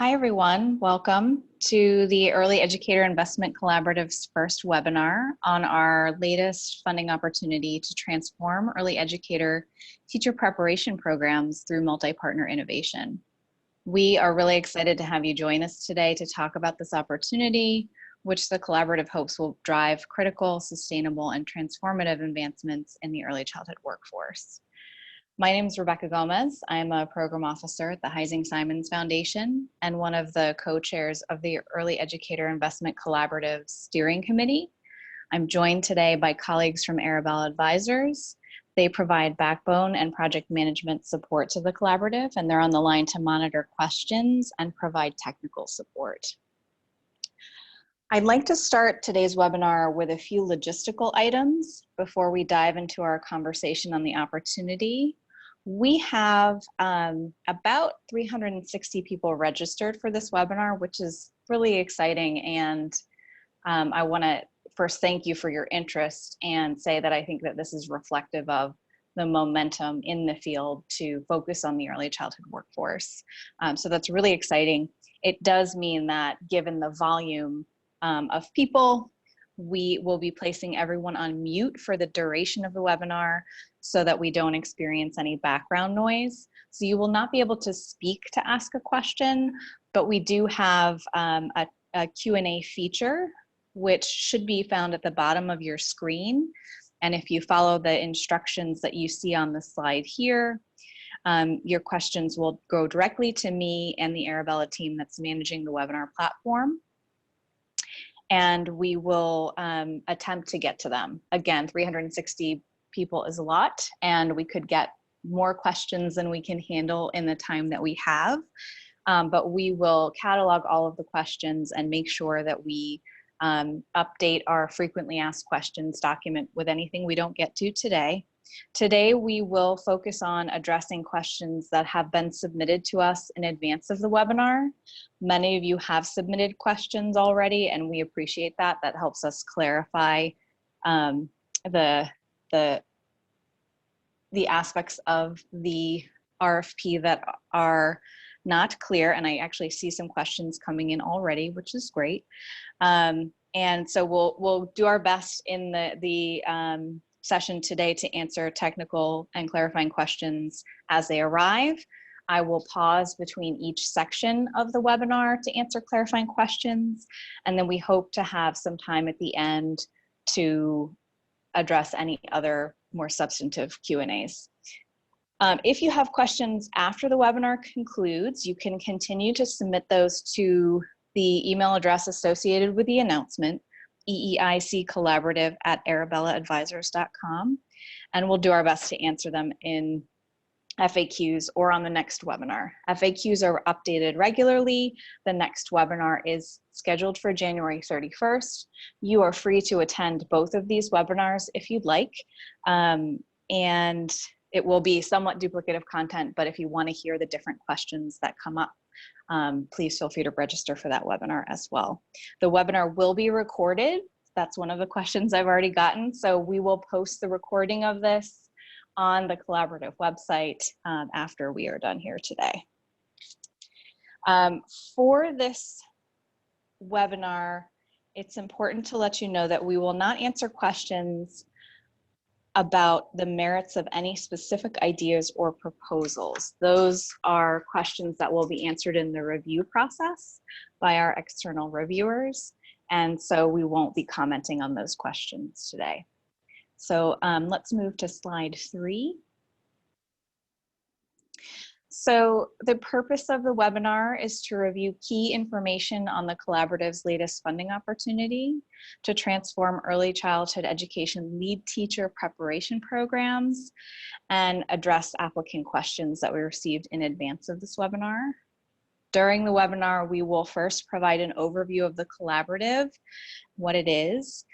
Hi, everyone. Welcome to the Early Educator Investment Collaborative's first webinar on our latest funding opportunity to transform early educator teacher preparation programs through multi-partner innovation. We are really excited to have you join us today to talk about this opportunity, which the collaborative hopes will drive critical, sustainable, and transformative advancements in the early childhood workforce. My name is Rebecca Gomez. I'm a program officer at the Heising-Simons Foundation and one of the co-chairs of the Early Educator Investment Collaborative Steering Committee. I'm joined today by colleagues from Arabella Advisors. They provide backbone and project management support to the collaborative, and they're on the line to monitor questions and provide technical support. I'd like to start today's webinar with a few logistical items before we dive into our conversation on the opportunity. We have about 360 people registered for this webinar, which is really exciting. And I want to first thank you for your interest and say that I think that this is reflective of the momentum in the field to focus on the early childhood workforce. So that's really exciting. It does mean that given the volume of people, we will be placing everyone on mute for the duration of the webinar so that we don't experience any background noise. So you will not be able to speak to ask a question, but we do have a Q&A feature, which should be found at the bottom of your screen. And if you follow the instructions that you see on the slide here, your questions will go directly to me and the Arabella team that's managing the webinar platform. And we will attempt to get to them. Again, 360 people is a lot, and we could get more questions than we can handle in the time that we have. But we will catalog all of the questions and make sure that we update our frequently asked questions document with anything we don't get to today. Today, we will focus on addressing questions that have been submitted to us in advance of the webinar. Many of you have submitted questions already, and we appreciate that. That helps us clarify the aspects of the RFP that are not clear. And I actually see some questions coming in already, which is great. And so we'll do our best in the session today to answer technical and clarifying questions as they arrive. I will pause between each section of the webinar to answer clarifying questions, and then we hope to have some time at the end to address any other more substantive Q&As. If you have questions after the webinar concludes, you can continue to submit those to the email address associated with the announcement, eeiccollaborative@arabellaadvisors.com, and we'll do our best to answer them in FAQs or on the next webinar. FAQs are updated regularly. The next webinar is scheduled for January 31st. You are free to attend both of these webinars if you'd like, and it will be somewhat duplicative content, but if you want to hear the different questions that come up, please feel free to register for that webinar as well. The webinar will be recorded. That's one of the questions I've already gotten. So we will post the recording of this on the collaborative website after we are done here today. For this webinar, it's important to let you know that we will not answer questions about the merits of any specific ideas or proposals. Those are questions that will be answered in the review process by our external reviewers, and so we won't be commenting on those questions today. So let's move to slide 3. So the purpose of the webinar is to review key information on the collaborative's latest funding opportunity to transform early childhood education lead teacher preparation programs and address applicant questions that we received in advance of this webinar. During the webinar, we will first provide an overview of the collaborative, what it is.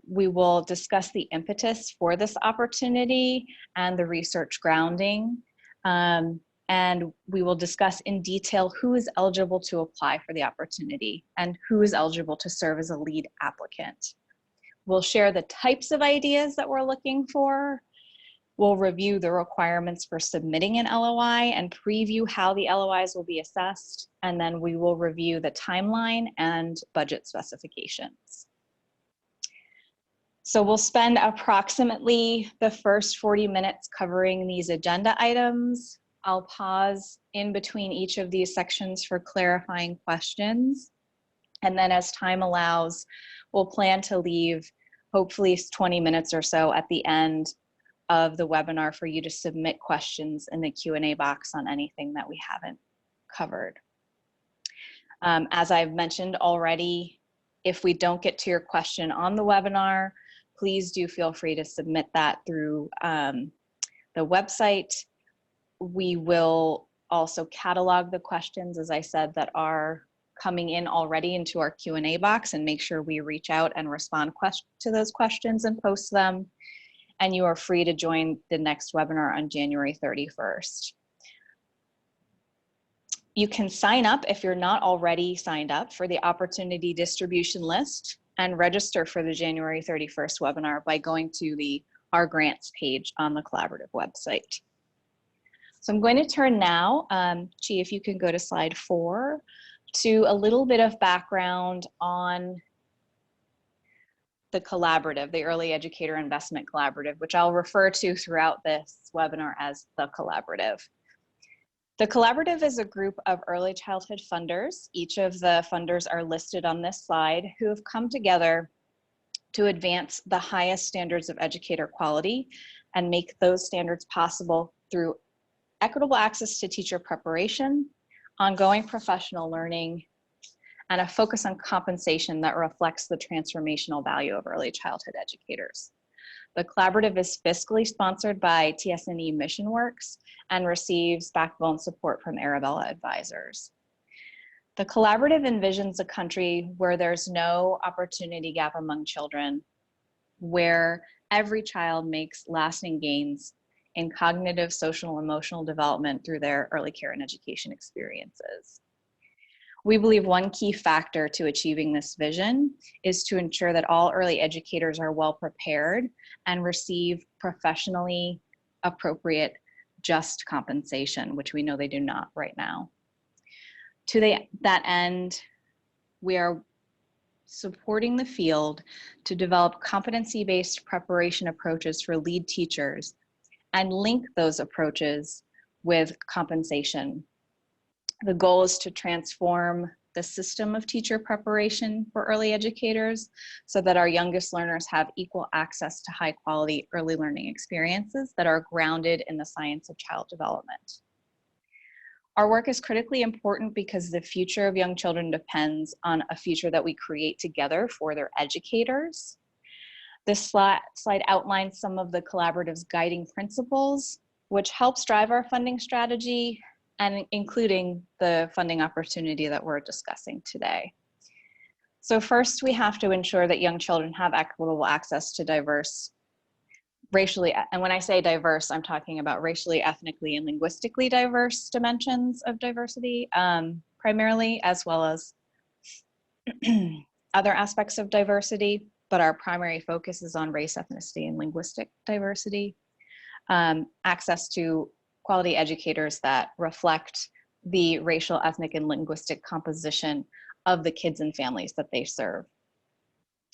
We will discuss the impetus for this opportunity and the research grounding. And we will discuss in detail who is eligible to apply for the opportunity and who is eligible to serve as a lead applicant. We'll share the types of ideas that we're looking for We'll review the requirements for submitting an LOI and preview how the LOIs will be assessed. And then we will review the timeline and budget specifications. So we'll spend approximately the first 40 minutes covering these agenda items. I'll pause in between each of these sections for clarifying questions. And then as time allows, we'll plan to leave hopefully 20 minutes or so at the end of the webinar for you to submit questions in the Q&A box on anything that we haven't covered. As I've mentioned already, if we don't get to your question on the webinar, please do feel free to submit that through the website. We will also catalog the questions, as I said, that are coming in already into our Q&A box and make sure we reach out and respond to those questions and post them. And you are free to join the next webinar on January 31st. You can sign up if you're not already signed up for the opportunity distribution list and register for the January 31st webinar by going to the Our Grants page on the collaborative website. So I'm going to turn now, Chi, if you can go to slide 4, to a little bit of background on the collaborative, the Early Educator Investment Collaborative, which I'll refer to throughout this webinar as the collaborative. The collaborative is a group of early childhood funders. Each of the funders are listed on this slide who have come together to advance the highest standards of educator quality and make those standards possible through equitable access to teacher preparation, ongoing professional learning, and a focus on compensation that reflects the transformational value of early childhood educators. The collaborative is fiscally sponsored by TS&E Mission Works and receives backbone support from Arabella Advisors. The collaborative envisions a country where there's no opportunity gap among children, where every child makes lasting gains in cognitive, social, and emotional development through their early care and education experiences. We believe one key factor to achieving this vision is to ensure that all early educators are well prepared and receive professionally appropriate, just compensation, which we know they do not right now. To that end, we are supporting the field to develop competency-based preparation approaches for lead teachers and link those approaches with compensation. The goal is to transform the system of teacher preparation for early educators so that our youngest learners have equal access to high quality early learning experiences that are grounded in the science of child development. Our work is critically important because the future of young children depends on a future that we create together for their educators. This slide outlines some of the collaborative's guiding principles, which helps drive our funding strategy, and including the funding opportunity that we're discussing today. So first, we have to ensure that young children have equitable access to diverse, racially, and when I say diverse, I'm talking about racially, ethnically, and linguistically diverse dimensions of diversity, primarily, as well as other aspects of diversity, but our primary focus is on race, ethnicity, and linguistic diversity. Access to quality educators that reflect the racial, ethnic, and linguistic composition of the kids and families that they serve.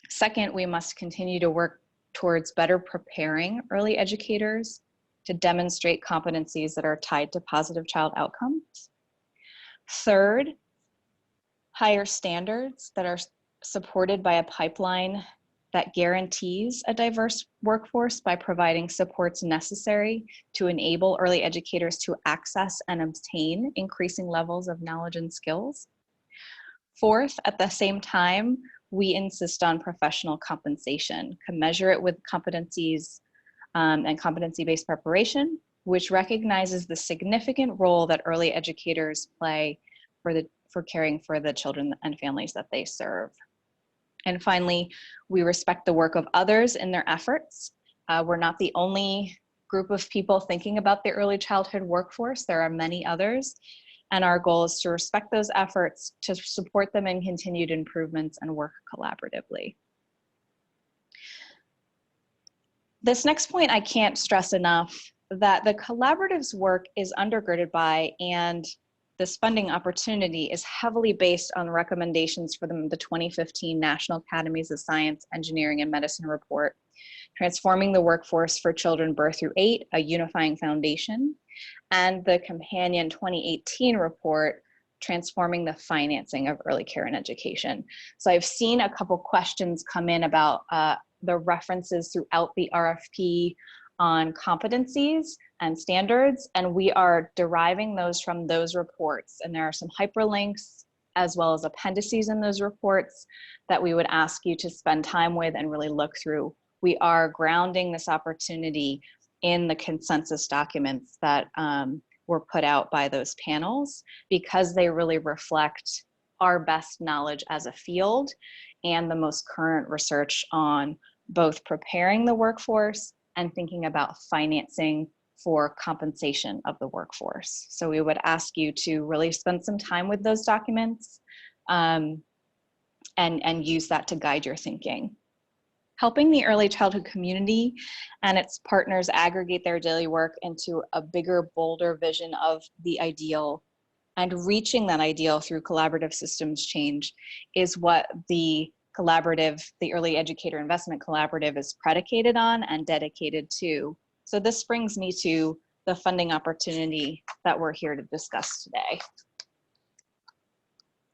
Second, we must continue to work towards better preparing early educators to demonstrate competencies that are tied to positive child outcomes. Third, higher standards that are supported by a pipeline that guarantees a diverse workforce by providing supports necessary to enable early educators to access and obtain increasing levels of knowledge and skills. Fourth, at the same time, we insist on professional compensation, commensurate it with competencies and competency-based preparation, which recognizes the significant role that early educators play for caring for the children and families that they serve. And finally, we respect the work of others in their efforts. We're not the only group of people thinking about the early childhood workforce. There are many others. And our goal is to respect those efforts, to support them in continued improvements and work collaboratively. This next point I can't stress enough, that the collaborative's work is undergirded by, and this funding opportunity is heavily based on recommendations from the 2015 National Academies of Science, Engineering, and Medicine report, Transforming the Workforce for Children Birth through 8, a Unifying Foundation, and the companion 2018 report, Transforming the Financing of Early Care and Education. So I've seen a couple questions come in about the references throughout the RFP on competencies and standards, and we are deriving those from those reports. And there are some hyperlinks as well as appendices in those reports that we would ask you to spend time with and really look through. We are grounding this opportunity in the consensus documents that were put out by those panels, because they really reflect our best knowledge as a field and the most current research on both preparing the workforce and thinking about financing for compensation of the workforce. So we would ask you to really spend some time with those documents and use that to guide your thinking. Helping the early childhood community and its partners aggregate their daily work into a bigger, bolder vision of the ideal, and reaching that ideal through collaborative systems change is what the collaborative, the Early Educator Investment Collaborative, is predicated on and dedicated to. So this brings me to the funding opportunity that we're here to discuss today.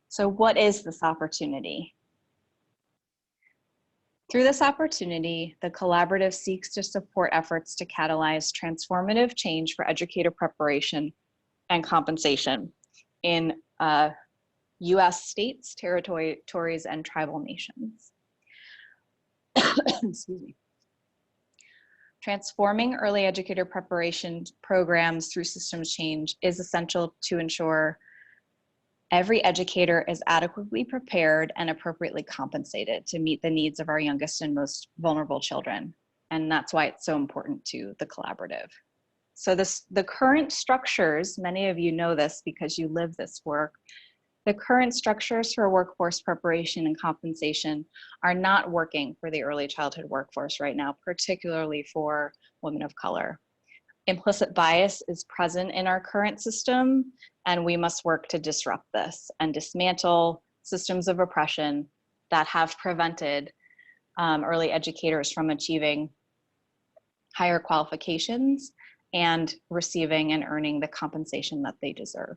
So what is this opportunity? Through this opportunity, the collaborative seeks to support efforts to catalyze transformative change for educator preparation and compensation in US states, territories, and tribal nations. Excuse me. Transforming early educator preparation programs through systems change is essential to ensure every educator is adequately prepared and appropriately compensated to meet the needs of our youngest and most vulnerable children. And that's why it's so important to the collaborative. So the current structures, many of you know this because you live this work, the current structures for workforce preparation and compensation are not working for the early childhood workforce right now, particularly for women of color. Implicit bias is present in our current system, and we must work to disrupt this and dismantle systems of oppression that have prevented early educators from achieving higher qualifications and receiving and earning the compensation that they deserve.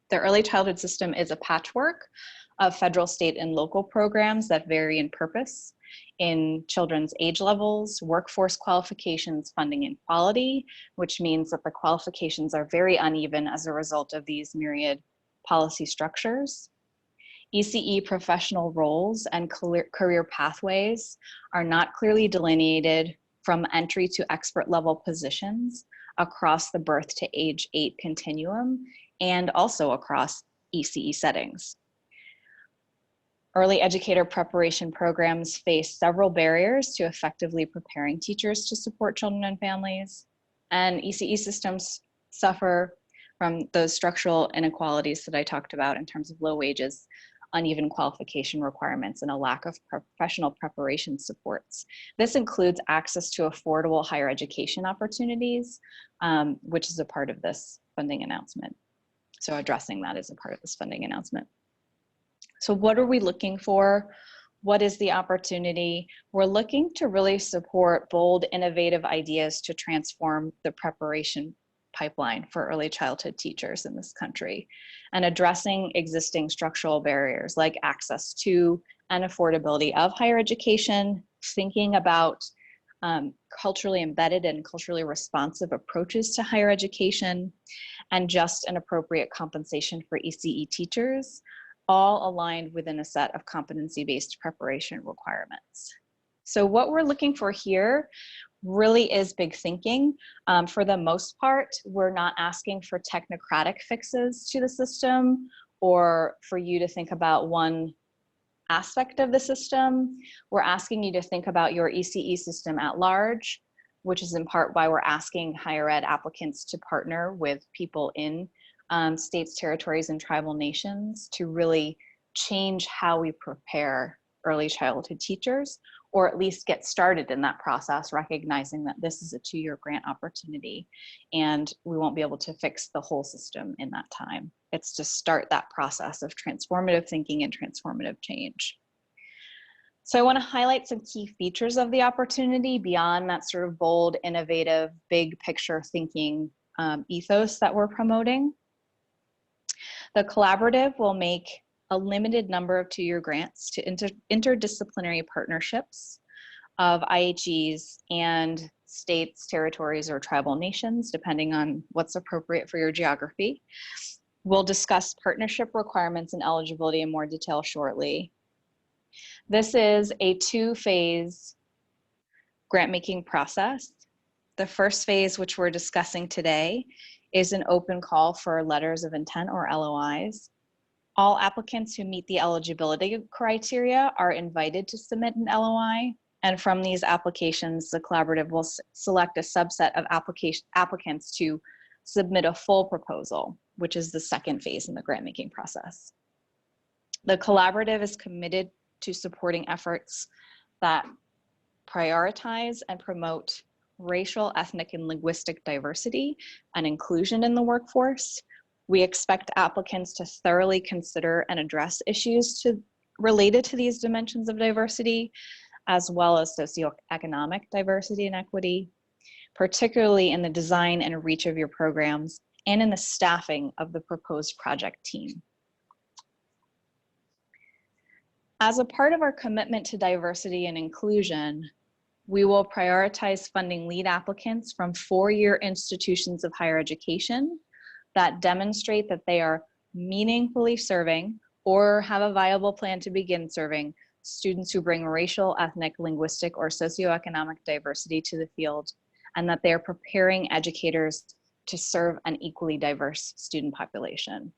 The early childhood system is a patchwork of federal, state, and local programs that vary in purpose, in children's age levels, workforce qualifications, funding, and quality, which means that the qualifications are very uneven as a result of these myriad policy structures. ECE professional roles and career pathways are not clearly delineated from entry to expert level positions across the birth to age 8 continuum and also across ECE settings. Early educator preparation programs face several barriers to effectively preparing teachers to support children and families, and ECE systems suffer from those structural inequalities that I talked about in terms of low wages, uneven qualification requirements, and a lack of professional preparation supports. This includes access to affordable higher education opportunities, which is a part of this funding announcement. So addressing that is a part of this funding announcement. So what are we looking for? What is the opportunity? We're looking to really support bold, innovative ideas to transform the preparation pipeline for early childhood teachers in this country, and addressing existing structural barriers like access to and affordability of higher education, thinking about culturally embedded and culturally responsive approaches to higher education, and just and appropriate compensation for ECE teachers, all aligned within a set of competency-based preparation requirements. So what we're looking for here really is big thinking. For the most part, we're not asking for technocratic fixes to the system or for you to think about one aspect of the system. We're asking you to think about your ECE system at large, which is in part why we're asking higher ed applicants to partner with people in states, territories, and tribal nations to really change how we prepare early childhood teachers, or at least get started in that process, recognizing that this is a 2-year grant opportunity and we won't be able to fix the whole system in that time. It's to start that process of transformative thinking and transformative change. So I want to highlight some key features of the opportunity beyond that sort of bold, innovative, big picture thinking ethos that we're promoting. The collaborative will make a limited number of 2-year grants to interdisciplinary partnerships of IHEs and states, territories, or tribal nations, depending on what's appropriate for your geography. We'll discuss partnership requirements and eligibility in more detail shortly. This is a 2-phase grant-making process. The first phase, which we're discussing today, is an open call for letters of intent or LOIs. All applicants who meet the eligibility criteria are invited to submit an LOI, and from these applications, the collaborative will select a subset of applicants to submit a full proposal, which is the second phase in the grant-making process. The collaborative is committed to supporting efforts that prioritize and promote racial, ethnic, and linguistic diversity and inclusion in the workforce. We expect applicants to thoroughly consider and address issues related to these dimensions of diversity, as well as socioeconomic diversity and equity, particularly in the design and reach of your programs and in the staffing of the proposed project team. As a part of our commitment to diversity and inclusion, we will prioritize funding lead applicants from 4-year institutions of higher education that demonstrate that they are meaningfully serving or have a viable plan to begin serving students who bring racial, ethnic, linguistic, or socioeconomic diversity to the field, and that they are preparing educators to serve an equally diverse student population.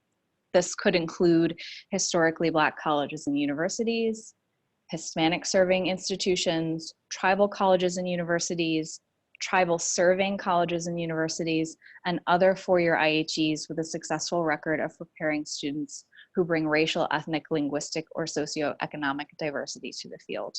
This could include historically Black colleges and universities, Hispanic serving institutions, tribal colleges and universities, tribal serving colleges and universities, and other 4-year IHEs with a successful record of preparing students who bring racial, ethnic, linguistic, or socioeconomic diversity to the field.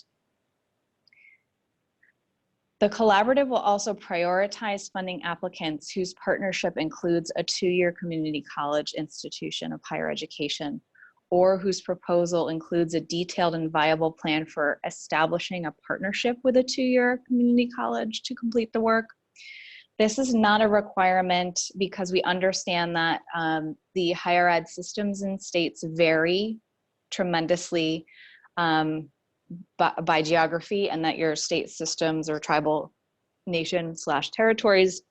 The collaborative will also prioritize funding applicants whose partnership includes a 2-year community college institution of higher education, or whose proposal includes a detailed and viable plan for establishing a partnership with a 2-year community college to complete the work. This is not a requirement because we understand that the higher ed systems in states vary tremendously by geography, and that your state systems or tribal nation/territories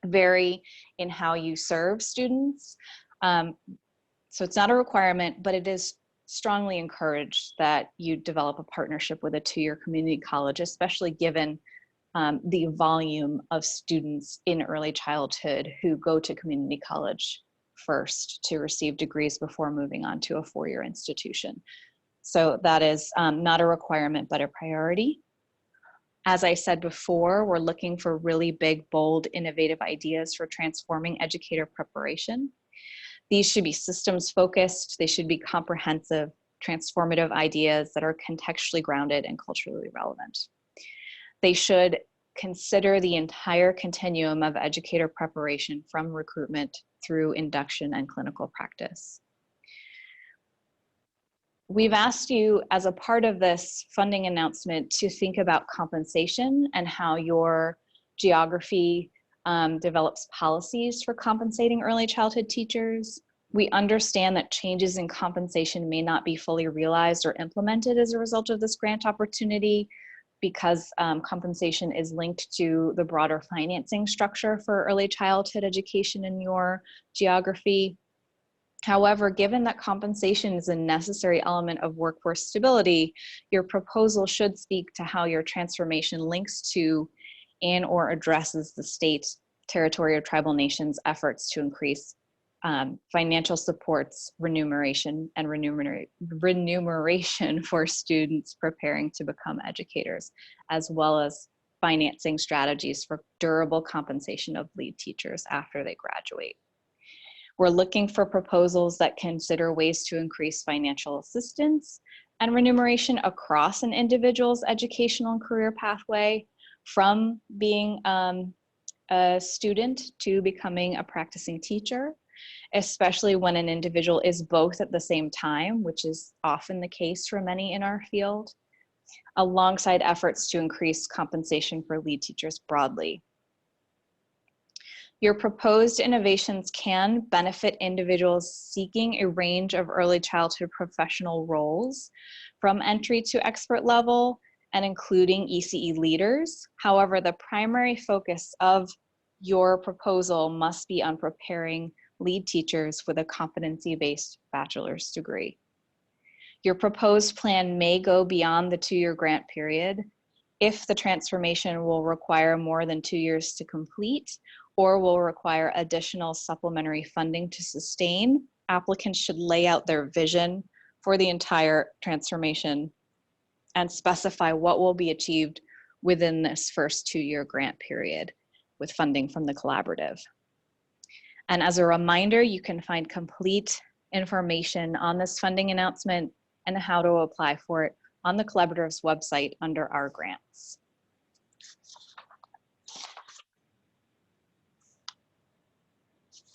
vary in how you serve students. So it's not a requirement, but it is strongly encouraged that you develop a partnership with a 2-year community college, especially given the volume of students in early childhood who go to community college first to receive degrees before moving on to a 4-year institution. So that is not a requirement, but a priority. As I said before, we're looking for really big, bold, innovative ideas for transforming educator preparation. These should be systems focused, they should be comprehensive, transformative ideas that are contextually grounded and culturally relevant. They should consider the entire continuum of educator preparation from recruitment through induction and clinical practice. We've asked you as a part of this funding announcement to think about compensation and how your geography develops policies for compensating early childhood teachers. We understand that changes in compensation may not be fully realized or implemented as a result of this grant opportunity because compensation is linked to the broader financing structure for early childhood education in your geography. However, given that compensation is a necessary element of workforce stability, your proposal should speak to how your transformation links to and/or addresses the state, territory, or tribal nation's efforts to increase financial supports, remuneration for students preparing to become educators, as well as financing strategies for durable compensation of lead teachers after they graduate. We're looking for proposals that consider ways to increase financial assistance and remuneration across an individual's educational and career pathway from being a student to becoming a practicing teacher, especially when an individual is both at the same time, which is often the case for many in our field, alongside efforts to increase compensation for lead teachers broadly. Your proposed innovations can benefit individuals seeking a range of early childhood professional roles, from entry to expert level and including ECE leaders. However, the primary focus of your proposal must be on preparing lead teachers with a competency-based bachelor's degree. Your proposed plan may go beyond the 2-year grant period if the transformation will require more than 2 years to complete or will require additional supplementary funding to sustain. Applicants should lay out their vision for the entire transformation and specify what will be achieved within this first 2-year grant period with funding from the collaborative. And as a reminder, you can find complete information on this funding announcement and how to apply for it on the collaborative's website under our grants.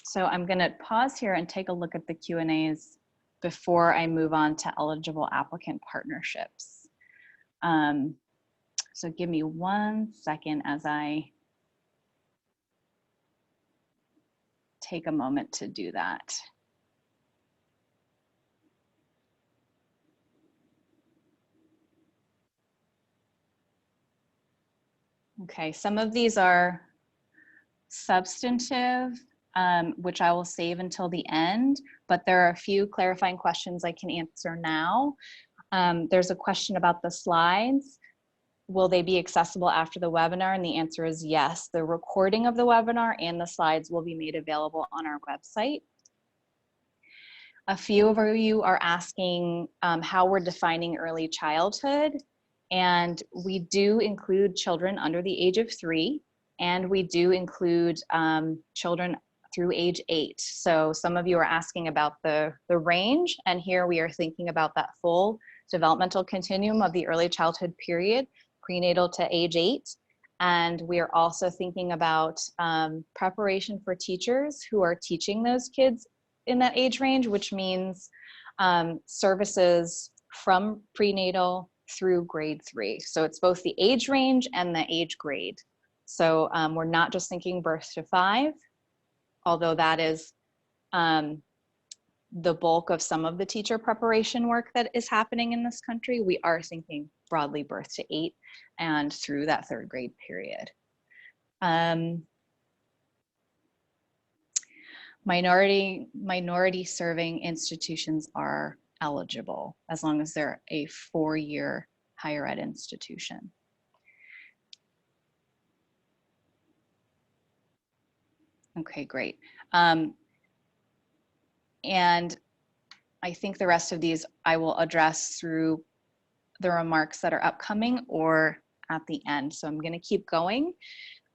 So I'm going to pause here and take a look at the Q&As before I move on to eligible applicant partnerships. So give me 1 second as I take a moment to do that. Okay, some of these are substantive, which I will save until the end, but there are a few clarifying questions I can answer now. There's a question about the slides. Will they be accessible after the webinar? And the answer is yes. The recording of the webinar and the slides will be made available on our website. A few of you are asking how we're defining early childhood, and we do include children under the age of 3, and we do include children through age 8. So some of you are asking about the range, and here we are thinking about that full developmental continuum of the early childhood period, prenatal to age 8. And we are also thinking about preparation for teachers who are teaching those kids in that age range, which means services from prenatal through grade 3. So it's both the age range and the age grade. So we're not just thinking birth to 5, although that is the bulk of some of the teacher preparation work that is happening in this country. We are thinking broadly birth to 8 and through that 3rd grade period. Minority serving institutions are eligible as long as they're a 4-year higher ed institution. Okay, great. And I think the rest of these I will address through the remarks that are upcoming or at the end. So I'm going to keep going.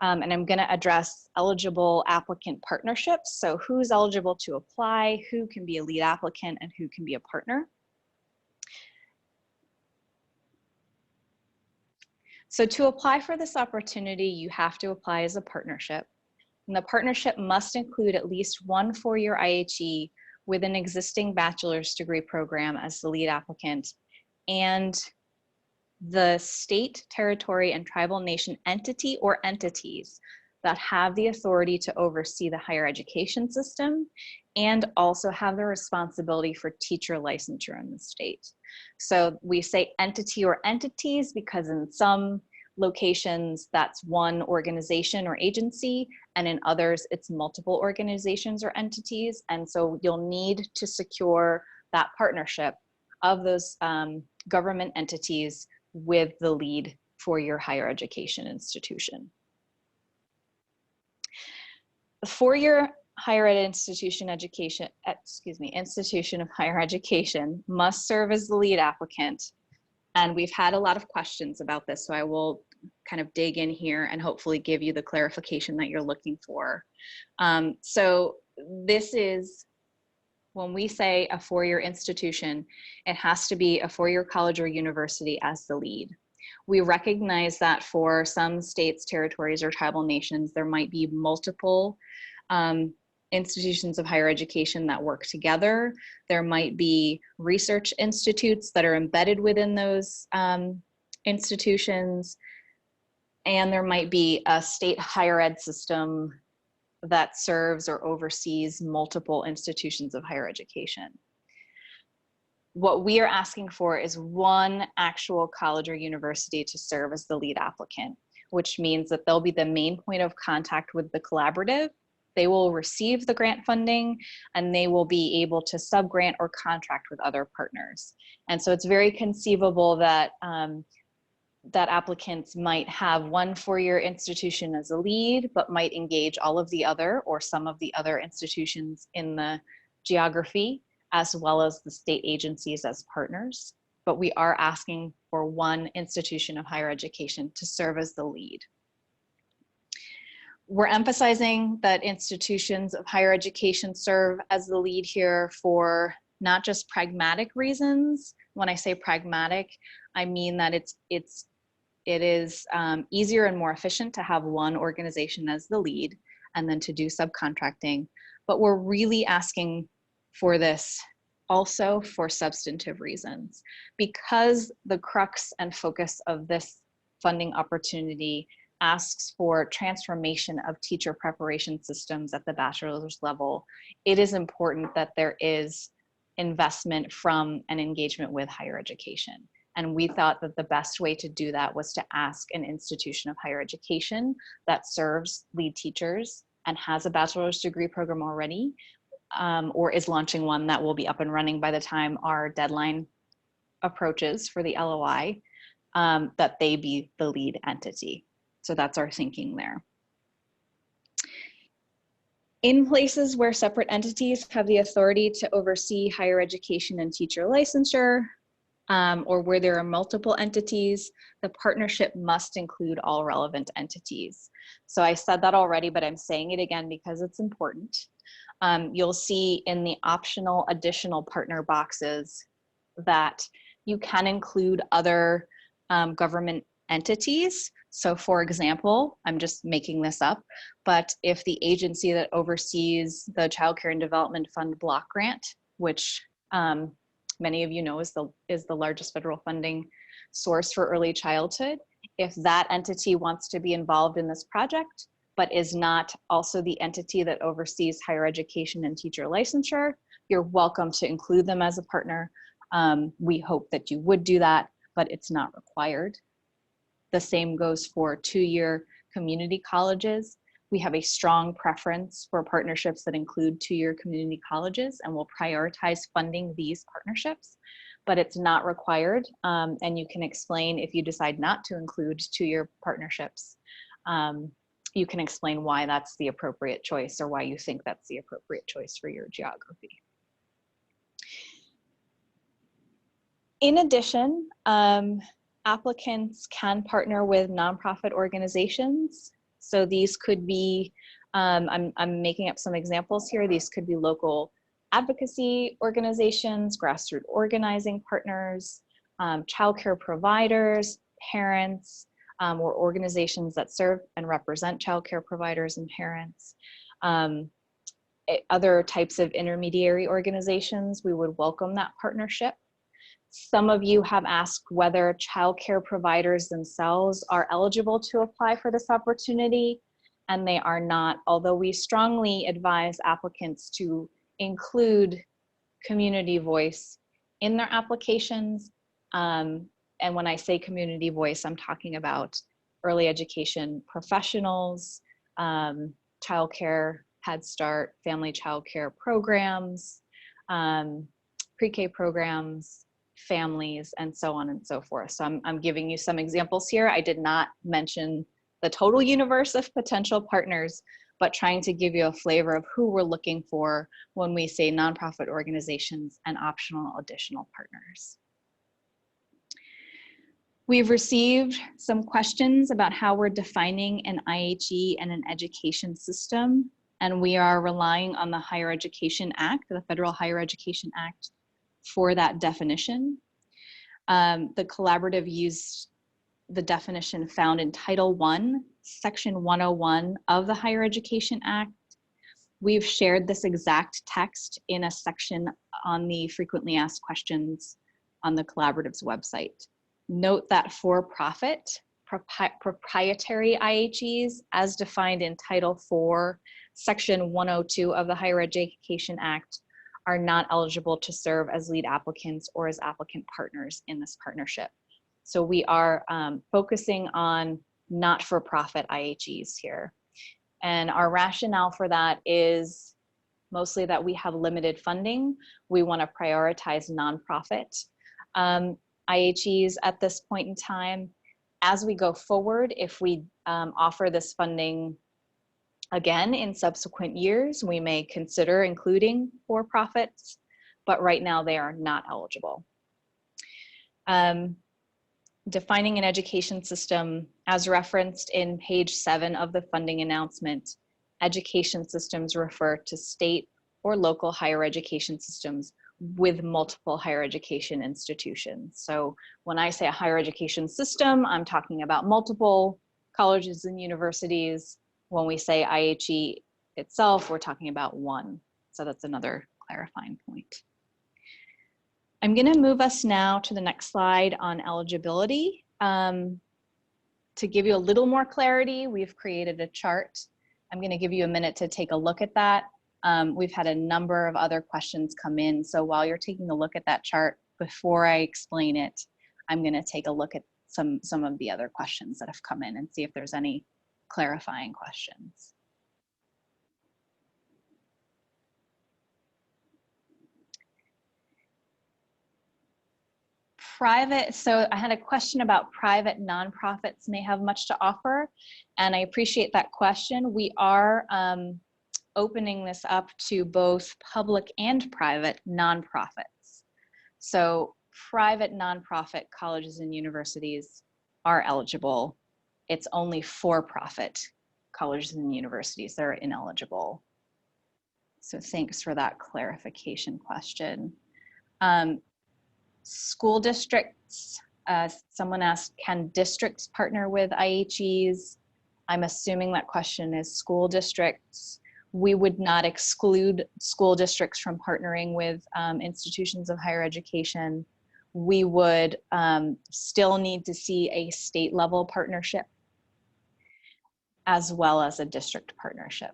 And I'm going to address eligible applicant partnerships. So who's eligible to apply, who can be a lead applicant, and who can be a partner. So to apply for this opportunity, you have to apply as a partnership. And the partnership must include at least one 4-year IHE with an existing bachelor's degree program as the lead applicant, and the state, territory, and tribal nation entity or entities that have the authority to oversee the higher education system and also have the responsibility for teacher licensure in the state. So we say entity or entities because in some locations that's one organization or agency, and in others it's multiple organizations or entities. And so you'll need to secure that partnership of those government entities with the lead for your higher education institution. The 4-year higher ed institution of higher education must serve as the lead applicant. And we've had a lot of questions about this, so I will kind of dig in here and hopefully give you the clarification that you're looking for. So this is When we say a four-year institution, it has to be a four-year college or university as the lead. We recognize that for some states, territories, or tribal nations, there might be multiple institutions of higher education that work together. There might be research institutes that are embedded within those institutions, and there might be a state higher ed system that serves or oversees multiple institutions of higher education. What we are asking for is one actual college or university to serve as the lead applicant, which means that they'll be the main point of contact with the collaborative. They will receive the grant funding, and they will be able to sub-grant or contract with other partners. And so it's very conceivable that that applicants might have one four-year institution as a lead, but might engage all of the other or some of the other institutions in the geography, as well as the state agencies as partners. But we are asking for one institution of higher education to serve as the lead. We're emphasizing that institutions of higher education serve as the lead here for not just pragmatic reasons. When I say pragmatic, I mean that it is easier and more efficient to have one organization as the lead and then to do subcontracting. But we're really asking for this also for substantive reasons, because the crux and focus of this funding opportunity asks for transformation of teacher preparation systems at the bachelor's level. It is important that there is investment from an engagement with higher education. And we thought that the best way to do that was to ask an institution of higher education that serves lead teachers and has a bachelor's degree program already, or is launching one that will be up and running by the time our deadline approaches for the LOI, that they be the lead entity. So that's our thinking there. In places where separate entities have the authority to oversee higher education and teacher licensure, or where there are multiple entities, the partnership must include all relevant entities. So I said that already, but I'm saying it again because it's important. You'll see in the optional additional partner boxes that you can include other government entities. So for example, I'm just making this up, but if the agency that oversees the Child Care and Development Fund block grant, which many of you know is the largest federal funding source for early childhood, if that entity wants to be involved in this project, but is not also the entity that oversees higher education and teacher licensure, you're welcome to include them as a partner. We hope that you would do that, but it's not required. The same goes for two-year community colleges. We have a strong preference for partnerships that include two-year community colleges, and we'll prioritize funding these partnerships, but it's not required. And you can explain if you decide not to include two-year partnerships. You can explain why that's the appropriate choice or why you think that's the appropriate choice for your geography. In addition, applicants can partner with nonprofit organizations. So these could be, I'm making up some examples here. These could be local advocacy organizations, grassroots organizing partners, childcare providers, parents, or organizations that serve and represent childcare providers and parents. Other types of intermediary organizations, we would welcome that partnership. Some of you have asked whether childcare providers themselves are eligible to apply for this opportunity, and they are not, although we strongly advise applicants to include community voice in their applications. And when I say community voice, I'm talking about early education professionals, childcare, Head Start, family childcare programs, pre-K programs, families, and so on and so forth. So I'm giving you some examples here. I did not mention the total universe of potential partners, but trying to give you a flavor of who we're looking for when we say nonprofit organizations and optional additional partners. We've received some questions about how we're defining an IHE and an education system. And we are relying on the Higher Education Act, the Federal Higher Education Act, for that definition. The collaborative used the definition found in Title I, Section 101 of the Higher Education Act. We've shared this exact text in a section on the frequently asked questions on the collaborative's website. Note that for-profit, proprietary IHEs, as defined in Title IV, Section 102 of the Higher Education Act, are not eligible to serve as lead applicants or as applicant partners in this partnership. So we are focusing on not-for-profit IHEs here. And our rationale for that is mostly that we have limited funding. We want to prioritize nonprofit IHEs at this point in time. As we go forward, if we offer this funding again in subsequent years, we may consider including for-profits, but right now they are not eligible. Defining an education system, as referenced in page 7 of the funding announcement, education systems refer to state or local higher education systems with multiple higher education institutions. So when I say a higher education system, I'm talking about multiple colleges and universities. When we say IHE itself, we're talking about one. So that's another clarifying point. I'm going to move us now to the next slide on eligibility. To give you a little more clarity, we've created a chart. I'm going to give you a minute to take a look at that. We've had a number of other questions come in. So while you're taking a look at that chart, before I explain it, I'm going to take a look at some of the other questions that have come in and see if there's any clarifying questions. Private, so I had a question about private nonprofits may have much to offer, and I appreciate that question. We are opening this up to both public and private nonprofits. So private nonprofit colleges and universities are eligible. It's only for-profit colleges and universities that are ineligible. So thanks for that clarification question. School districts, someone asked, can districts partner with IHEs? I'm assuming that question is school districts. We would not exclude school districts from partnering with institutions of higher education. We would still need to see a state level partnership as well as a district partnership.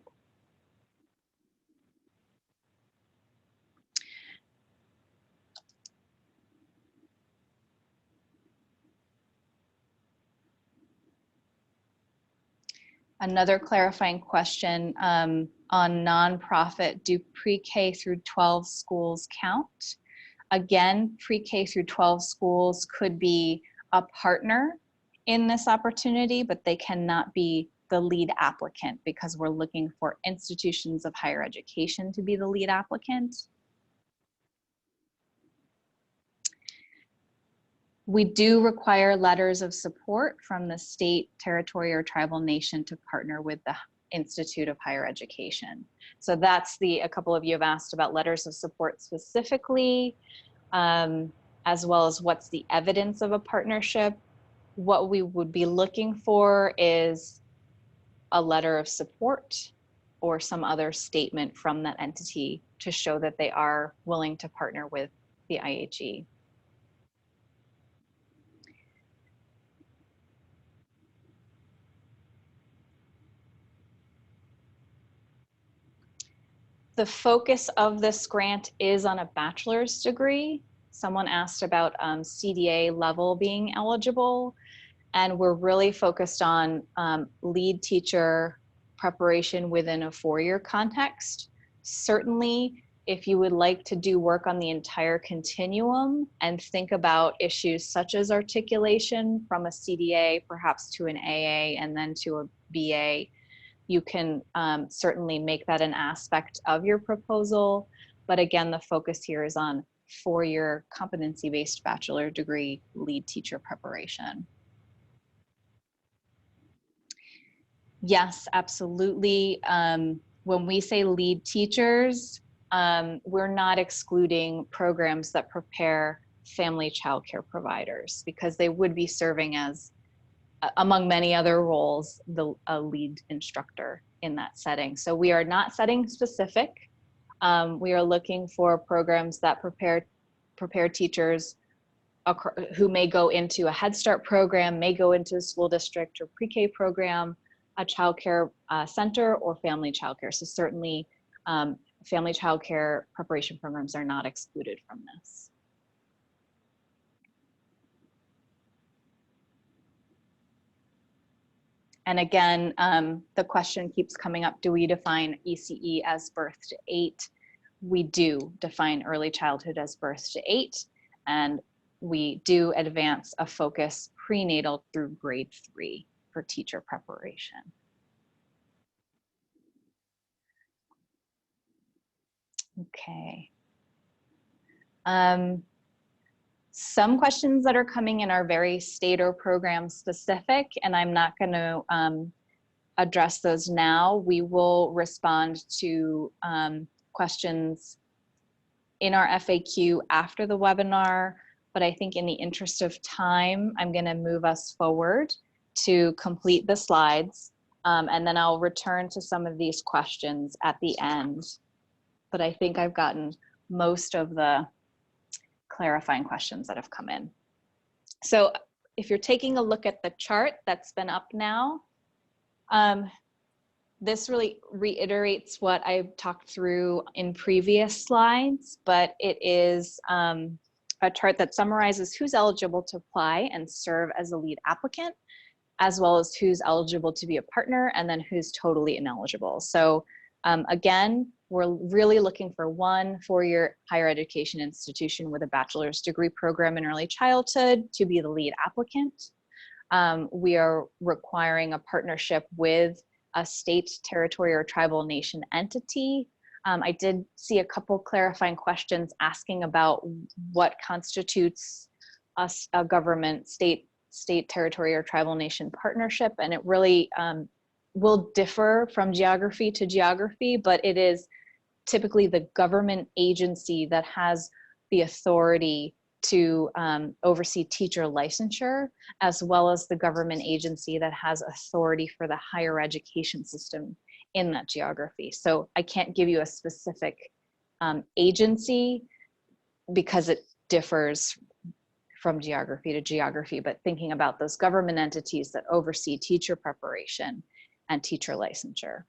Another clarifying question on nonprofit, do pre-K through 12 schools count? Again, pre-K through 12 schools could be a partner in this opportunity, but they cannot be the lead applicant because we're looking for institutions of higher education to be the lead applicant. We do require letters of support from the state, territory, or tribal nation to partner with the Institute of Higher Education. So that's a couple of you have asked about letters of support specifically, as well as what's the evidence of a partnership. What we would be looking for is a letter of support or some other statement from that entity to show that they are willing to partner with the IHE. The focus of this grant is on a bachelor's degree. Someone asked about CDA level being eligible, and we're really focused on lead teacher preparation within a four-year context. Certainly, if you would like to do work on the entire continuum and think about issues such as articulation from a CDA, perhaps to an AA, and then to a BA, you can certainly make that an aspect of your proposal. But again, the focus here is on four-year competency-based bachelor degree lead teacher preparation. Yes, absolutely. when we say lead teachers, we're not excluding programs that prepare family childcare providers, because they would be serving as, among many other roles, a lead instructor in that setting. So we are not setting specific. We are looking for programs that prepare teachers who may go into a Head Start program, may go into a school district or pre-K program, a childcare center, or family childcare. So certainly family childcare preparation programs are not excluded from this. And again, the question keeps coming up, do we define ECE as birth to 8? We do define early childhood as birth to 8, and we do advance a focus prenatal through grade 3 for teacher preparation. Okay. Some questions that are coming in are very state or program specific, and I'm not going to address those now. We will respond to questions in our FAQ after the webinar, but I think in the interest of time, I'm going to move us forward to complete the slides, and then I'll return to some of these questions at the end. But I think I've gotten most of the clarifying questions that have come in. So if you're taking a look at the chart that's been up now, this really reiterates what I've talked through in previous slides, but it is a chart that summarizes who's eligible to apply and serve as a lead applicant, as well as who's eligible to be a partner, and then who's totally ineligible. So again, we're really looking for one 4-year higher education institution with a bachelor's degree program in early childhood to be the lead applicant. We are requiring a partnership with a state, territory, or tribal nation entity. I did see a couple clarifying questions asking about what constitutes a government, state, territory, or tribal nation partnership, and it really will differ from geography to geography, but it is typically the government agency that has the authority to oversee teacher licensure, as well as the government agency that has authority for the higher education system in that geography. So I can't give you a specific agency because it differs from geography to geography, but thinking about those government entities that oversee teacher preparation and teacher licensure.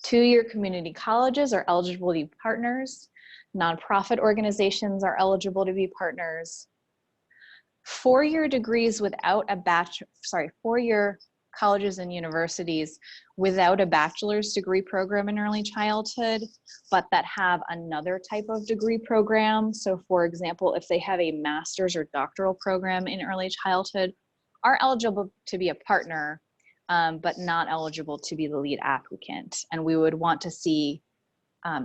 2-year community colleges are eligible to be partners. Nonprofit organizations are eligible to be partners. 4-year degrees without a 4-year colleges and universities without a bachelor's degree program in early childhood, but that have another type of degree program. So for example, if they have a master's or doctoral program in early childhood, are eligible to be a partner, but not eligible to be the lead applicant. And we would want to see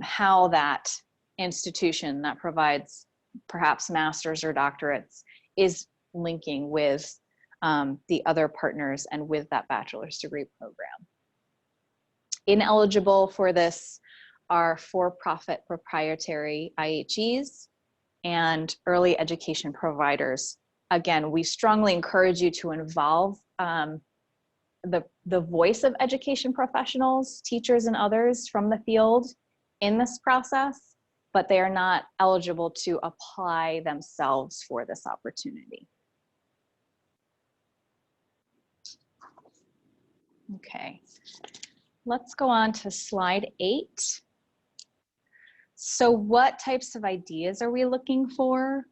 how that institution that provides perhaps master's or doctorates is linking with the other partners and with that bachelor's degree program. Ineligible for this are for-profit proprietary IHEs and early education providers. Again, we strongly encourage you to involve the voice of education professionals, teachers, and others from the field in this process, but they are not eligible to apply themselves for this opportunity. Okay, let's go on to slide 8. So what types of ideas are we looking for?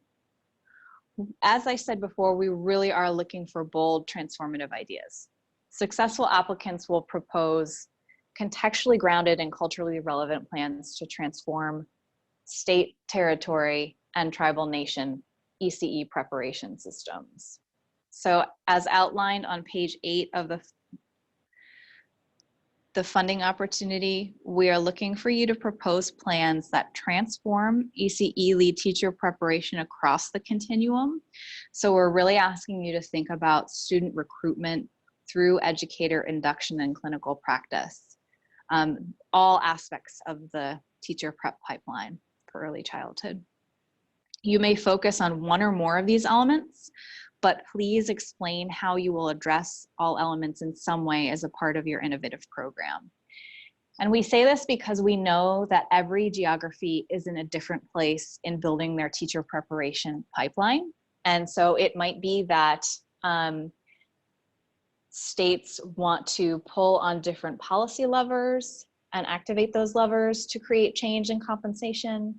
As I said before, we really are looking for bold, transformative ideas. Successful applicants will propose contextually grounded and culturally relevant plans to transform state, territory, and tribal nation ECE preparation systems. So as outlined on page 8 of the funding opportunity, we are looking for you to propose plans that transform ECE lead teacher preparation across the continuum. So we're really asking you to think about student recruitment through educator induction and clinical practice. all aspects of the teacher prep pipeline for early childhood. You may focus on one or more of these elements, but please explain how you will address all elements in some way as a part of your innovative program. And we say this because we know that every geography is in a different place in building their teacher preparation pipeline. And so it might be that states want to pull on different policy levers and activate those levers to create change in compensation.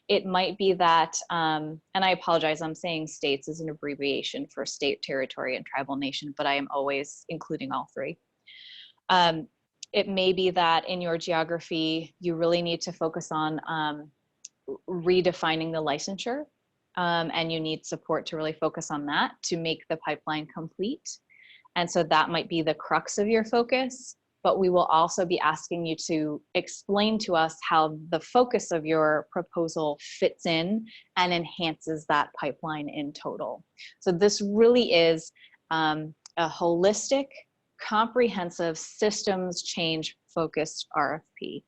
It might be that, and I apologize, I'm saying states as an abbreviation for state, territory, and tribal nation, but I am always including all three. It may be that in your geography, you really need to focus on redefining the licensure, and you need support to really focus on that to make the pipeline complete. And so that might be the crux of your focus, but we will also be asking you to explain to us how the focus of your proposal fits in and enhances that pipeline in total. So this really is a holistic, comprehensive systems change focused RFP.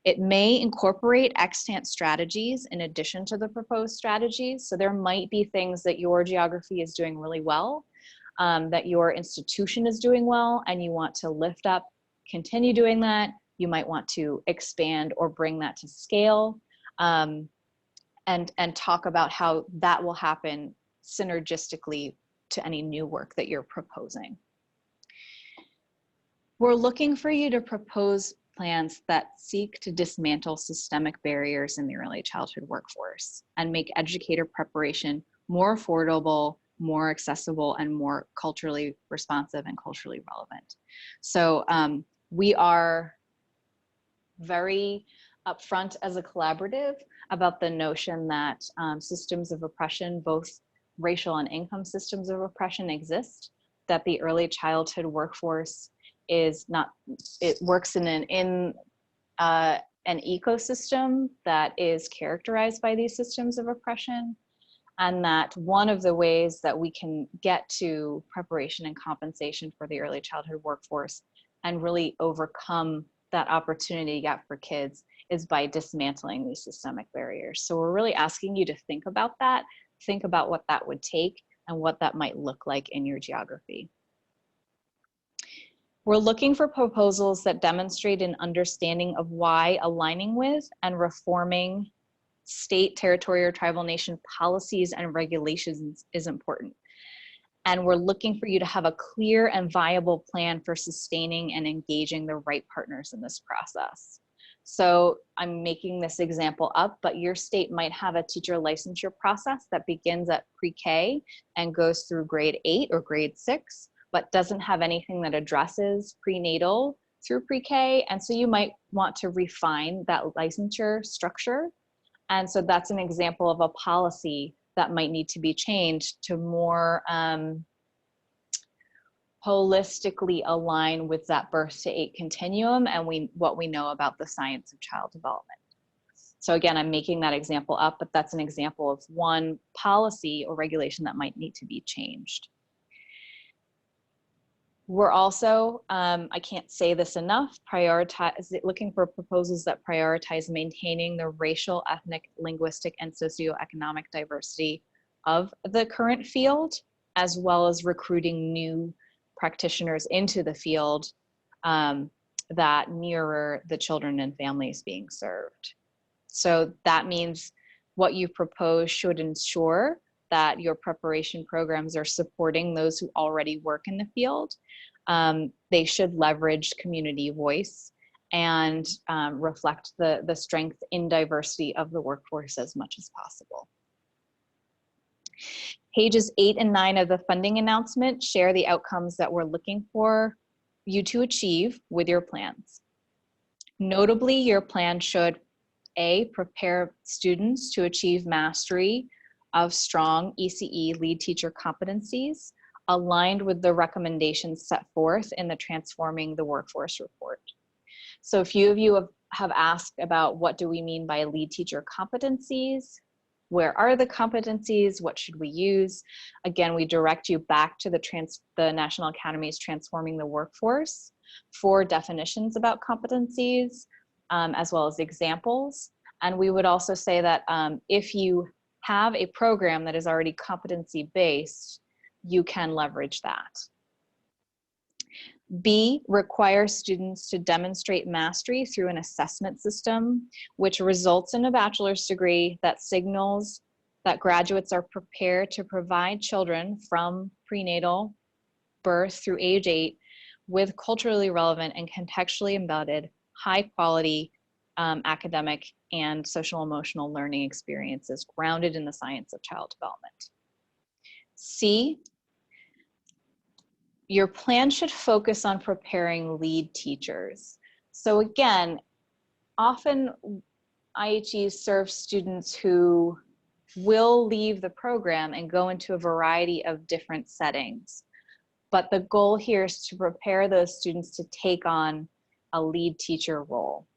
It may incorporate extant strategies in addition to the proposed strategies. So there might be things that your geography is doing really well, that your institution is doing well, and you want to lift up, continue doing that. You might want to expand or bring that to scale, and talk about how that will happen synergistically to any new work that you're proposing. We're looking for you to propose plans that seek to dismantle systemic barriers in the early childhood workforce and make educator preparation more affordable, more accessible, and more culturally responsive and culturally relevant. So we are very upfront as a collaborative about the notion that systems of oppression, both racial and income systems of oppression, exist, that the early childhood workforce is not, it works in an ecosystem that is characterized by these systems of oppression, and that one of the ways that we can get to preparation and compensation for the early childhood workforce and really overcome that opportunity gap for kids is by dismantling these systemic barriers. So we're really asking you to think about that, think about what that would take and what that might look like in your geography. We're looking for proposals that demonstrate an understanding of why aligning with and reforming state, territory, or tribal nation policies and regulations is important. And we're looking for you to have a clear and viable plan for sustaining and engaging the right partners in this process. So I'm making this example up, but your state might have a teacher licensure process that begins at pre-K and goes through grade 8 or grade 6, but doesn't have anything that addresses prenatal through pre-K. And so you might want to refine that licensure structure. And so that's an example of a policy that might need to be changed to more holistically align with that birth to 8 continuum and what we know about the science of child development. So again, I'm making that example up, but that's an example of one policy or regulation that might need to be changed. We're also, I can't say this enough, looking for proposals that prioritize maintaining the racial, ethnic, linguistic, and socioeconomic diversity of the current field, as well as recruiting new practitioners into the field that mirror the children and families being served. So that means what you propose should ensure that your preparation programs are supporting those who already work in the field. They should leverage community voice and reflect the strength in diversity of the workforce as much as possible. Pages 8 and 9 of the funding announcement share the outcomes that we're looking for you to achieve with your plans. Notably, your plan should A, prepare students to achieve mastery of strong ECE lead teacher competencies aligned with the recommendations set forth in the Transforming the Workforce report. So a few of you have asked about what do we mean by lead teacher competencies? Where are the competencies? What should we use? Again, we direct you back to the National Academy's Transforming the Workforce, for definitions about competencies, as well as examples. And we would also say that if you have a program that is already competency-based, you can leverage that. B, requires students to demonstrate mastery through an assessment system, which results in a bachelor's degree that signals that graduates are prepared to provide children from prenatal birth through age 8 with culturally relevant and contextually embedded, high quality academic and social emotional learning experiences grounded in the science of child development. C, your plan should focus on preparing lead teachers. So again, often IHEs serve students who will leave the program and go into a variety of different settings. But the goal here is to prepare those students to take on a lead teacher role.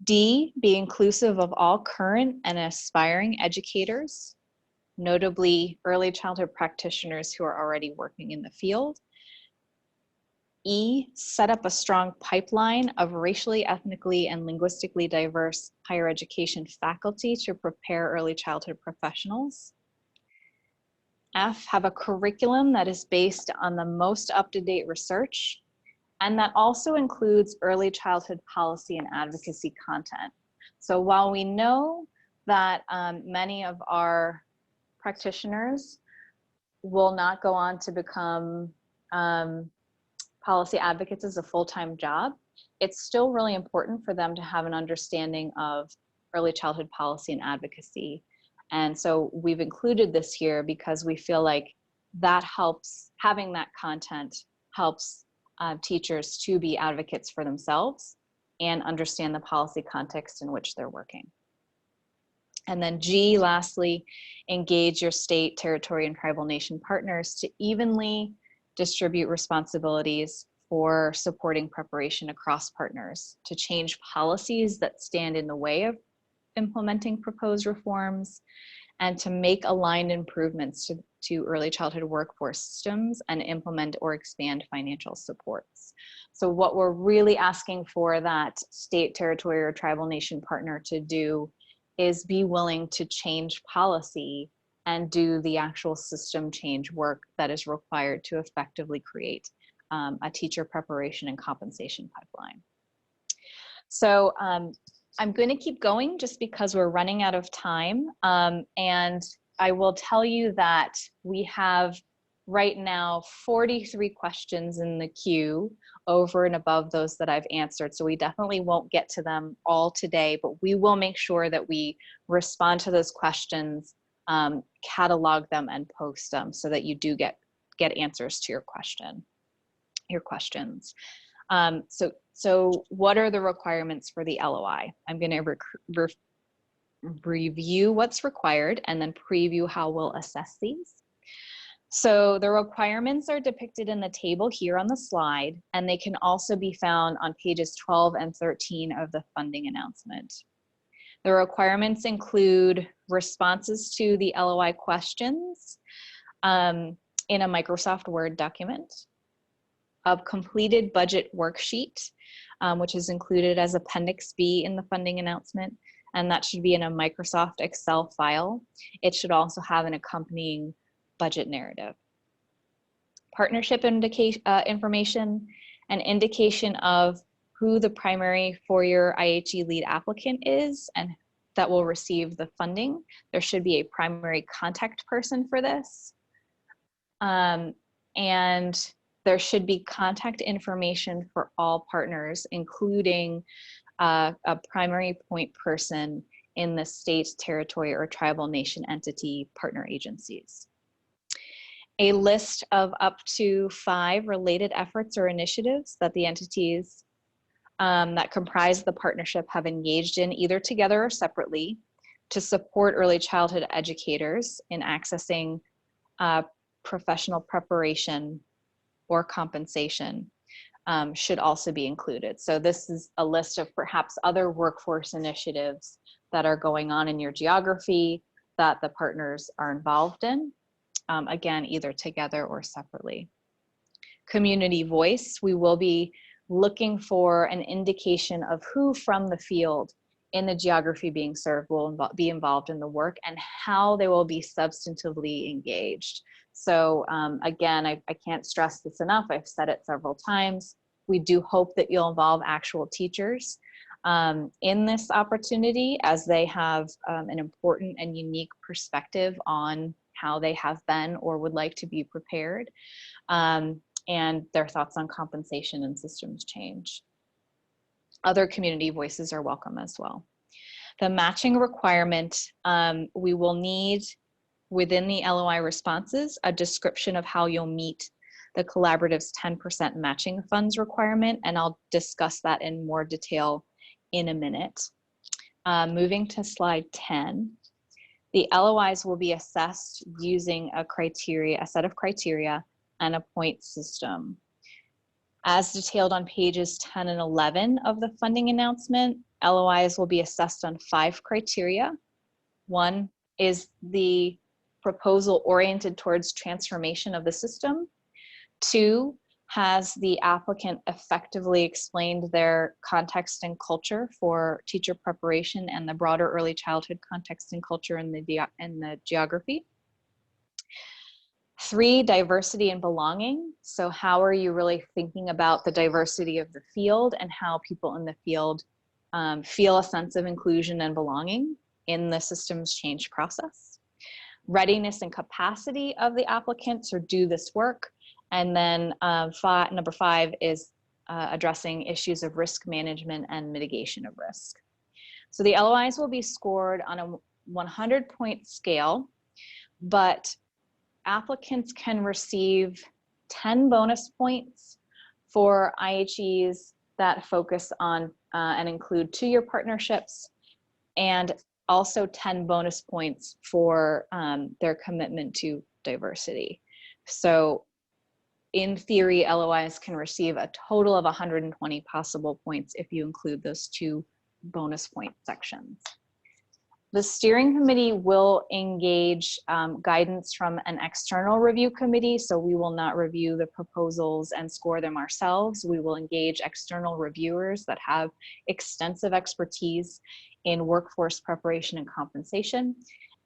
D, be inclusive of all current and aspiring educators, notably early childhood practitioners who are already working in the field. E, set up a strong pipeline of racially, ethnically, and linguistically diverse higher education faculty to prepare early childhood professionals. F, have a curriculum that is based on the most up-to-date research, and that also includes early childhood policy and advocacy content. So while we know that many of our practitioners will not go on to become policy advocates as a full-time job, it's still really important for them to have an understanding of early childhood policy and advocacy. And so we've included this here because we feel like that helps, having that content helps teachers to be advocates for themselves and understand the policy context in which they're working. And then G, lastly, engage your state, territory, and tribal nation partners to evenly distribute responsibilities for supporting preparation across partners, to change policies that stand in the way of implementing proposed reforms, and to make aligned improvements to early childhood workforce systems and implement or expand financial supports. So what we're really asking for that state, territory, or tribal nation partner to do is be willing to change policy and do the actual system change work that is required to effectively create a teacher preparation and compensation pipeline. So I'm going to keep going just because we're running out of time. And I will tell you that we have right now 43 questions in the queue over and above those that I've answered. So we definitely won't get to them all today, but we will make sure that we respond to those questions, catalog them, and post them so that you do get answers to your questions. So what are the requirements for the LOI? I'm going to review what's required and then preview how we'll assess these. So the requirements are depicted in the table here on the slide, and they can also be found on pages 12 and 13 of the funding announcement. The requirements include responses to the LOI questions in a Microsoft Word document, a completed budget worksheet, which is included as Appendix B in the funding announcement, and that should be in a Microsoft Excel file. It should also have an accompanying budget narrative. Partnership information, an indication of who the primary four-year IHE lead applicant is and that will receive the funding. There should be a primary contact person for this. And there should be contact information for all partners, including a primary point person in the state, territory, or tribal nation entity partner agencies. A list of up to 5 related efforts or initiatives that the entities that comprise the partnership have engaged in, either together or separately, to support early childhood educators in accessing professional preparation or compensation should also be included. So this is a list of perhaps other workforce initiatives that are going on in your geography that the partners are involved in, again, either together or separately. Community voice, we will be looking for an indication of who from the field in the geography being served will be involved in the work and how they will be substantively engaged. So again, I can't stress this enough. I've said it several times. We do hope that you'll involve actual teachers in this opportunity, as they have an important and unique perspective on how they have been or would like to be prepared, and their thoughts on compensation and systems change. Other community voices are welcome as well. The matching requirement, we will need within the LOI responses a description of how you'll meet the collaborative's 10% matching funds requirement, and I'll discuss that in more detail in a minute. Moving to slide 10, the LOIs will be assessed using a set of criteria and a point system. As detailed on pages 10 and 11 of the funding announcement, LOIs will be assessed on 5 criteria. One is the proposal oriented towards transformation of the system. 2, has the applicant effectively explained their context and culture for teacher preparation and the broader early childhood context and culture in the geography. 3, diversity and belonging. So how are you really thinking about the diversity of the field and how people in the field feel a sense of inclusion and belonging in the systems change process? Readiness and capacity of the applicant to do this work. And then number 5 is addressing issues of risk management and mitigation of risk. So the LOIs will be scored on a 100-point scale, but applicants can receive 10 bonus points for IHEs that focus on and include 2-year partnerships, and also 10 bonus points for their commitment to diversity. So in theory, LOIs can receive a total of 120 possible points if you include those 2 bonus point sections. The steering committee will engage guidance from an external review committee, so we will not review the proposals and score them ourselves. We will engage external reviewers that have extensive expertise in workforce preparation and compensation.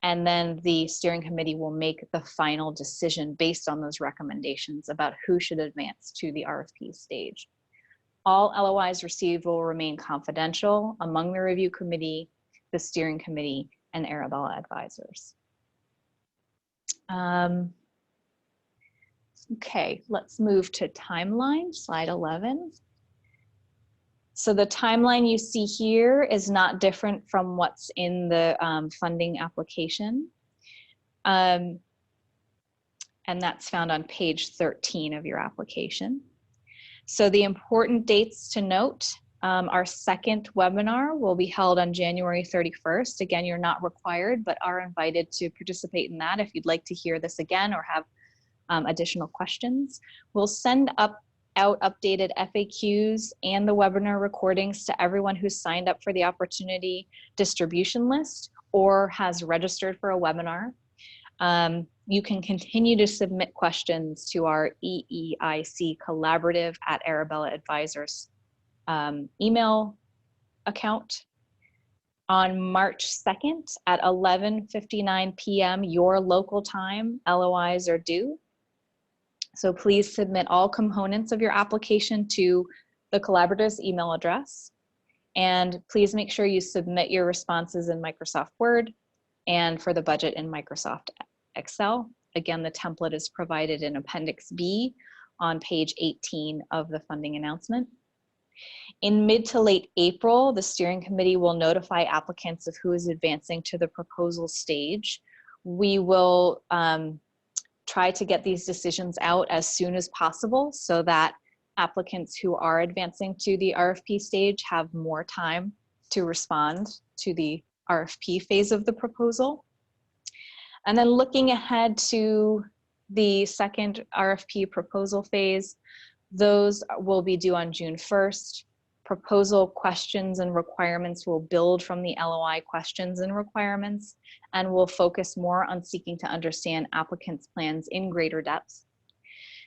And then the steering committee will make the final decision based on those recommendations about who should advance to the RFP stage. All LOIs received will remain confidential among the review committee, the steering committee, and Arabella advisors. Okay, let's move to timeline, slide 11. So the timeline you see here is not different from what's in the funding application. And that's found on page 13 of your application. So the important dates to note, our second webinar will be held on January 31st. Again, you're not required, but are invited to participate in that if you'd like to hear this again or have additional questions. We'll send out updated FAQs and the webinar recordings to everyone who's signed up for the opportunity distribution list or has registered for a webinar. You can continue to submit questions to our EEIC collaborative at Arabella Advisors email account. On March 2nd at 11:59 p.m. your local time, LOIs are due. So please submit all components of your application to the collaborative's email address. And please make sure you submit your responses in Microsoft Word and for the budget in Microsoft Excel. Again, the template is provided in Appendix B on page 18 of the funding announcement. In mid to late April, the steering committee will notify applicants of who is advancing to the proposal stage. We will try to get these decisions out as soon as possible so that applicants who are advancing to the RFP stage have more time to respond to the RFP phase of the proposal. And then looking ahead to the second RFP proposal phase, those will be due on June 1st. Proposal questions and requirements will build from the LOI questions and requirements, and will focus more on seeking to understand applicants' plans in greater depth.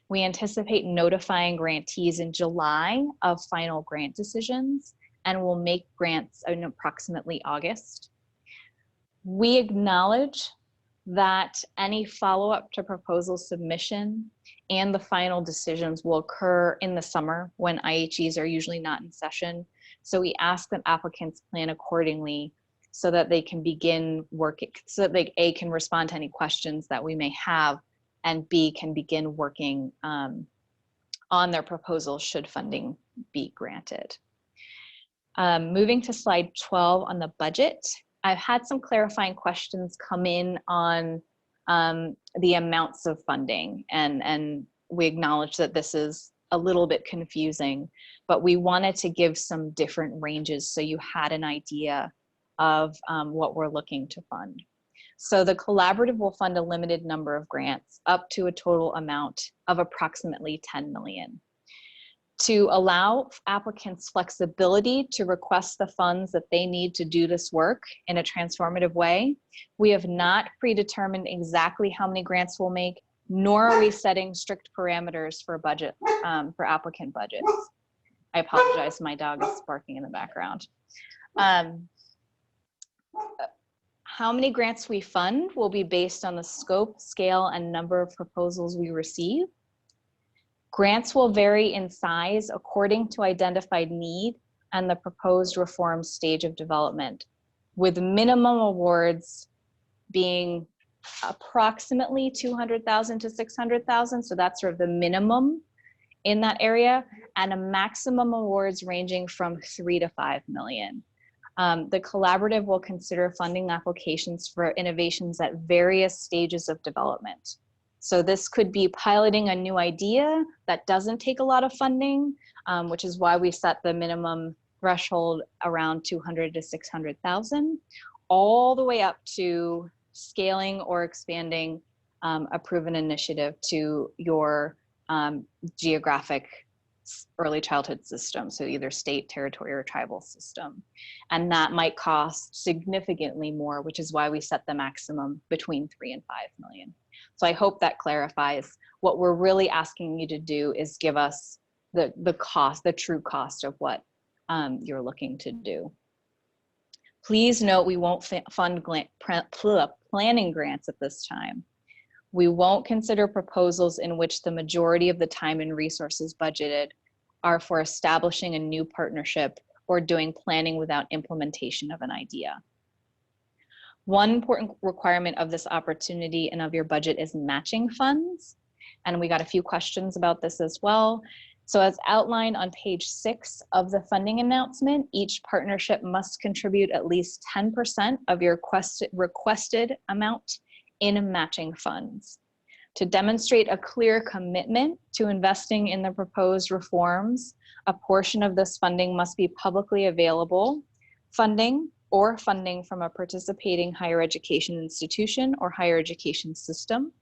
We anticipate notifying grantees in July of final grant decisions, and will make grants in approximately August. We acknowledge that any follow-up to proposal submission and the final decisions will occur in the summer when IHEs are usually not in session. So we ask that applicants plan accordingly so that they can begin working, so that they A, can respond to any questions that we may have, and B, can begin working on their proposal should funding be granted. Moving to slide 12 on the budget. I've had some clarifying questions come in on the amounts of funding, and we acknowledge that this is a little bit confusing, but we wanted to give some different ranges so you had an idea of what we're looking to fund. So the collaborative will fund a limited number of grants up to a total amount of approximately 10 million. To allow applicants flexibility to request the funds that they need to do this work in a transformative way, we have not predetermined exactly how many grants we'll make, nor are we setting strict parameters for budget, for applicant budgets. I apologize, my dog is barking in the background. How many grants we fund will be based on the scope, scale, and number of proposals we receive. Grants will vary in size according to identified need and the proposed reform stage of development, with minimum awards being approximately 200,000 to 600,000. So that's sort of the minimum in that area, and a maximum awards ranging from 3 to 5 million. The collaborative will consider funding applications for innovations at various stages of development. So this could be piloting a new idea that doesn't take a lot of funding, which is why we set the minimum threshold around 200 to 600,000, all the way up to scaling or expanding a proven initiative to your geographic early childhood system, so either state, territory, or tribal system. And that might cost significantly more, which is why we set the maximum between 3 and 5 million. So I hope that clarifies. What we're really asking you to do is give us the cost, the true cost of what you're looking to do. Please note we won't fund planning grants at this time. We won't consider proposals in which the majority of the time and resources budgeted are for establishing a new partnership or doing planning without implementation of an idea. One important requirement of this opportunity and of your budget is matching funds. And we got a few questions about this as well. So as outlined on page 6 of the funding announcement, each partnership must contribute at least 10% of your requested amount in matching funds. To demonstrate a clear commitment to investing in the proposed reforms, a portion of this funding must be publicly available funding or funding from a participating higher education institution or higher education system.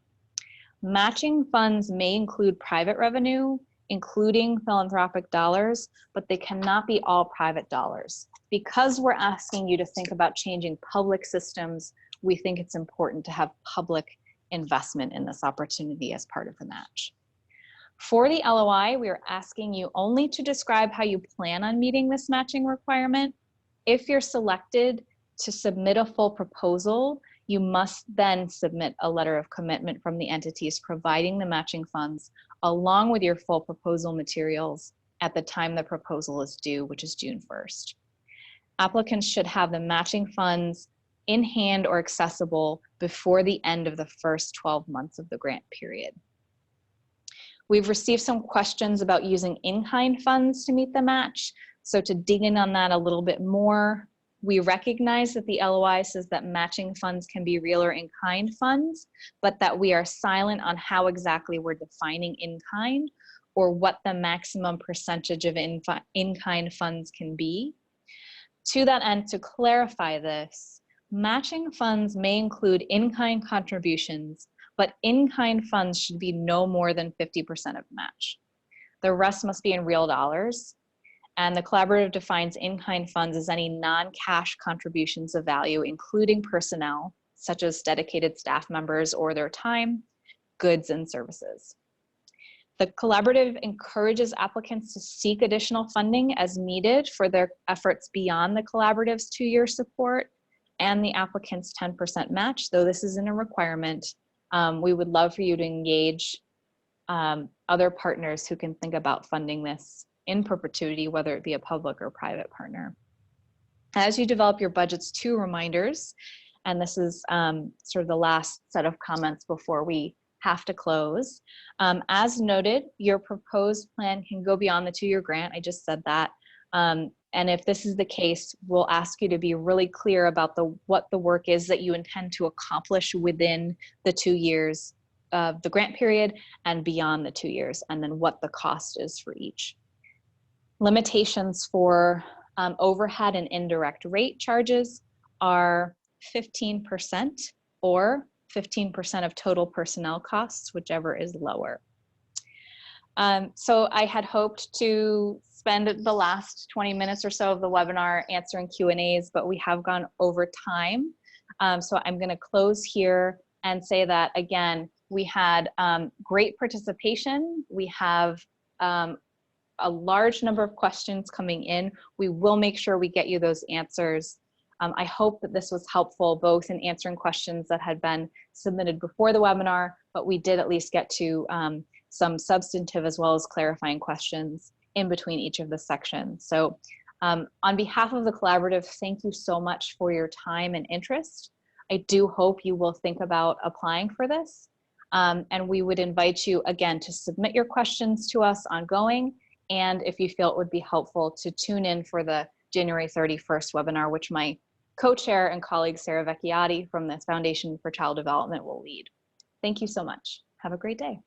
Matching funds may include private revenue, including philanthropic dollars, but they cannot be all private dollars. Because we're asking you to think about changing public systems, we think it's important to have public investment in this opportunity as part of the match. For the LOI, we are asking you only to describe how you plan on meeting this matching requirement. If you're selected to submit a full proposal, you must then submit a letter of commitment from the entities providing the matching funds along with your full proposal materials at the time the proposal is due, which is June 1st. Applicants should have the matching funds in hand or accessible before the end of the first 12 months of the grant period. We've received some questions about using in-kind funds to meet the match. So to dig in on that a little bit more, we recognize that the LOI says that matching funds can be real or in-kind funds, but that we are silent on how exactly we're defining in-kind or what the maximum percentage of in-kind funds can be. To that end, to clarify this, matching funds may include in-kind contributions, but in-kind funds should be no more than 50% of match. The rest must be in real dollars. And the collaborative defines in-kind funds as any non-cash contributions of value, including personnel, such as dedicated staff members or their time, goods, and services. The collaborative encourages applicants to seek additional funding as needed for their efforts beyond the collaborative's 2-year support and the applicant's 10% match, though this isn't a requirement. We would love for you to engage other partners who can think about funding this in perpetuity, whether it be a public or private partner. As you develop your budgets, 2 reminders, and this is sort of the last set of comments before we have to close. As noted, your proposed plan can go beyond the 2-year grant. I just said that. And if this is the case, we'll ask you to be really clear about what the work is that you intend to accomplish within the 2 years of the grant period and beyond the 2 years, and then what the cost is for each. Limitations for overhead and indirect rate charges are 15% or 15% of total personnel costs, whichever is lower. So I had hoped to spend the last 20 minutes or so of the webinar answering Q&As, but we have gone over time. So I'm going to close here and say that, again, we had great participation. We have a large number of questions coming in. We will make sure we get you those answers. I hope that this was helpful both in answering questions that had been submitted before the webinar, but we did at least get to some substantive as well as clarifying questions in between each of the sections. So on behalf of the collaborative, thank you so much for your time and interest. I do hope you will think about applying for this. And we would invite you again to submit your questions to us ongoing. And if you feel it would be helpful to tune in for the January 31st webinar, which my co-chair and colleague Sarah Vecchiotti from the Foundation for Child Development will lead. Thank you so much. Have a great day.